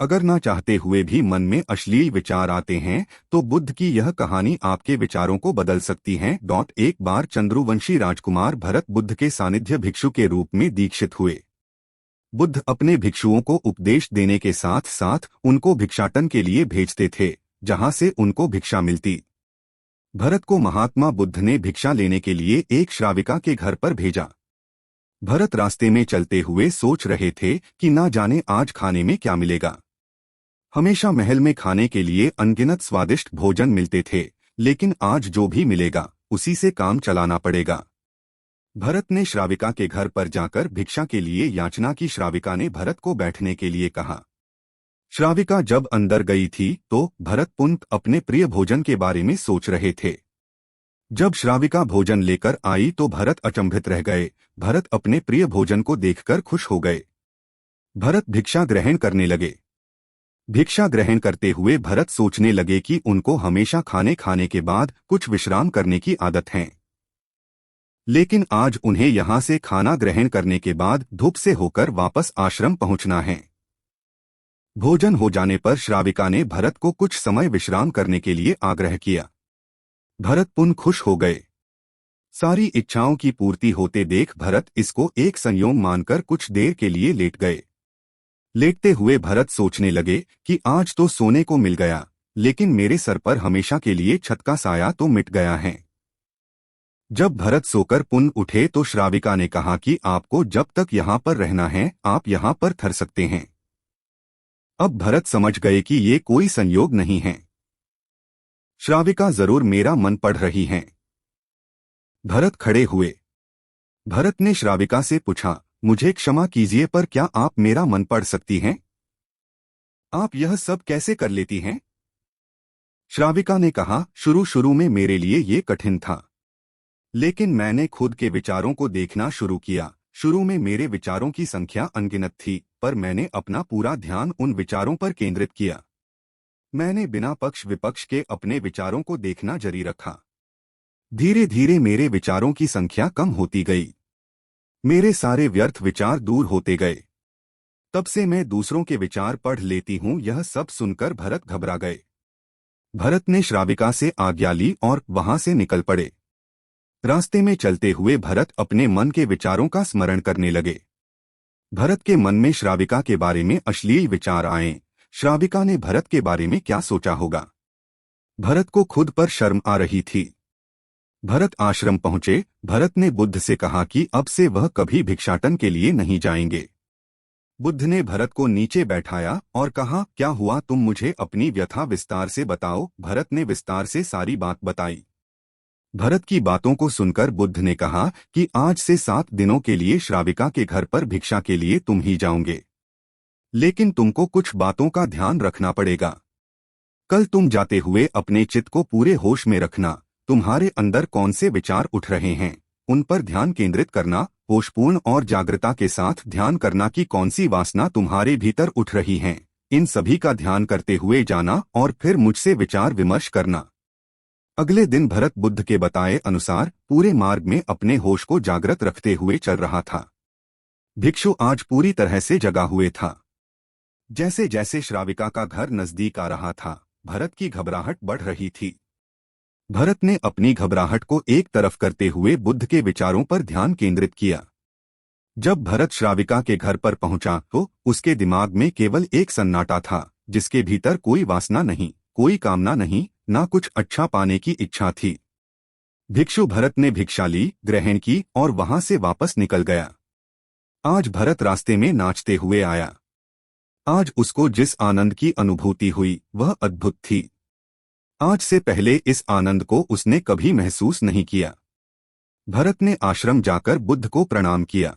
अगर ना चाहते हुए भी मन में अश्लील विचार आते हैं तो बुद्ध की यह कहानी आपके विचारों को बदल सकती है। एक बार चंद्रवंशी राजकुमार भरत बुद्ध के सानिध्य भिक्षु के रूप में दीक्षित हुए। बुद्ध अपने भिक्षुओं को उपदेश देने के साथ साथ उनको भिक्षाटन के लिए भेजते थे, जहां से उनको भिक्षा मिलती। भरत को महात्मा बुद्ध ने भिक्षा लेने के लिए एक श्राविका के घर पर भेजा। भरत रास्ते में चलते हुए सोच रहे थे कि ना जाने आज खाने में क्या मिलेगा। हमेशा महल में खाने के लिए अनगिनत स्वादिष्ट भोजन मिलते थे, लेकिन आज जो भी मिलेगा उसी से काम चलाना पड़ेगा। भरत ने श्राविका के घर पर जाकर भिक्षा के लिए याचना की। श्राविका ने भरत को बैठने के लिए कहा। श्राविका जब अंदर गई थी तो भरत पुनः अपने प्रिय भोजन के बारे में सोच रहे थे। जब श्राविका भोजन लेकर आई तो भरत अचंभित रह गए। भरत अपने प्रिय भोजन को देखकर खुश हो गए। भरत भिक्षा ग्रहण करने लगे। भिक्षा ग्रहण करते हुए भरत सोचने लगे कि उनको हमेशा खाने के बाद कुछ विश्राम करने की आदत है, लेकिन आज उन्हें यहाँ से खाना ग्रहण करने के बाद धूप से होकर वापस आश्रम पहुंचना है। भोजन हो जाने पर श्राविका ने भरत को कुछ समय विश्राम करने के लिए आग्रह किया। भरत पुनः खुश हो गए। सारी इच्छाओं की पूर्ति होते देख भरत इसको एक संयोग मानकर कुछ देर के लिए लेट गए। लेटते हुए भरत सोचने लगे कि आज तो सोने को मिल गया, लेकिन मेरे सर पर हमेशा के लिए छत का साया तो मिट गया है। जब भरत सोकर पुनः उठे तो श्राविका ने कहा कि आपको जब तक यहाँ पर रहना है आप यहाँ पर ठहर सकते हैं। अब भरत समझ गए कि ये कोई संयोग नहीं है। श्राविका जरूर मेरा मन पढ़ रही हैं। भरत खड़े हुए। भरत ने श्राविका से पूछा, मुझे क्षमा कीजिए पर क्या आप मेरा मन पढ़ सकती हैं? आप यह सब कैसे कर लेती हैं? श्राविका ने कहा, शुरू शुरू में मेरे लिए ये कठिन था, लेकिन मैंने खुद के विचारों को देखना शुरू किया। शुरू में मेरे विचारों की संख्या अनगिनत थी, पर मैंने अपना पूरा ध्यान उन विचारों पर केंद्रित किया। मैंने बिना पक्ष विपक्ष के अपने विचारों को देखना जारी रखा। धीरे धीरे मेरे विचारों की संख्या कम होती गई। मेरे सारे व्यर्थ विचार दूर होते गए। तब से मैं दूसरों के विचार पढ़ लेती हूँ। यह सब सुनकर भरत घबरा गए। भरत ने श्राविका से आज्ञा ली और वहां से निकल पड़े। रास्ते में चलते हुए भरत अपने मन के विचारों का स्मरण करने लगे। भरत के मन में श्राविका के बारे में अश्लील विचार आए। श्राविका ने भरत के बारे में क्या सोचा होगा? भरत को खुद पर शर्म आ रही थी। भरत आश्रम पहुंचे। भरत ने बुद्ध से कहा कि अब से वह कभी भिक्षाटन के लिए नहीं जाएंगे। बुद्ध ने भरत को नीचे बैठाया और कहा, क्या हुआ, तुम मुझे अपनी व्यथा विस्तार से बताओ। भरत ने विस्तार से सारी बात बताई। भरत की बातों को सुनकर बुद्ध ने कहा कि आज से 7 दिनों के लिए श्राविका के घर पर भिक्षा के लिए तुम ही जाओगे, लेकिन तुमको कुछ बातों का ध्यान रखना पड़ेगा। कल तुम जाते हुए अपने चित्त को पूरे होश में रखना। तुम्हारे अंदर कौन से विचार उठ रहे हैं उन पर ध्यान केंद्रित करना। होशपूर्ण और जागृता के साथ ध्यान करना कि कौन सी वासना तुम्हारे भीतर उठ रही हैं। इन सभी का ध्यान करते हुए जाना और फिर मुझसे विचार विमर्श करना। अगले दिन भरत बुद्ध के बताए अनुसार पूरे मार्ग में अपने होश को जागृत रखते हुए चल रहा था। भिक्षु आज पूरी तरह से जगा हुए था। जैसे जैसे श्राविका का घर नजदीक आ रहा था, भरत की घबराहट बढ़ रही थी। भरत ने अपनी घबराहट को एक तरफ करते हुए बुद्ध के विचारों पर ध्यान केंद्रित किया। जब भरत श्राविका के घर पर पहुंचा तो उसके दिमाग में केवल एक सन्नाटा था, जिसके भीतर कोई वासना नहीं, कोई कामना नहीं, ना कुछ अच्छा पाने की इच्छा थी। भिक्षु भरत ने भिक्षा ली, ग्रहण की और वहां से वापस निकल गया। आज भरत रास्ते में नाचते हुए आया। आज उसको जिस आनंद की अनुभूति हुई वह अद्भुत थी। आज से पहले इस आनंद को उसने कभी महसूस नहीं किया। भरत ने आश्रम जाकर बुद्ध को प्रणाम किया।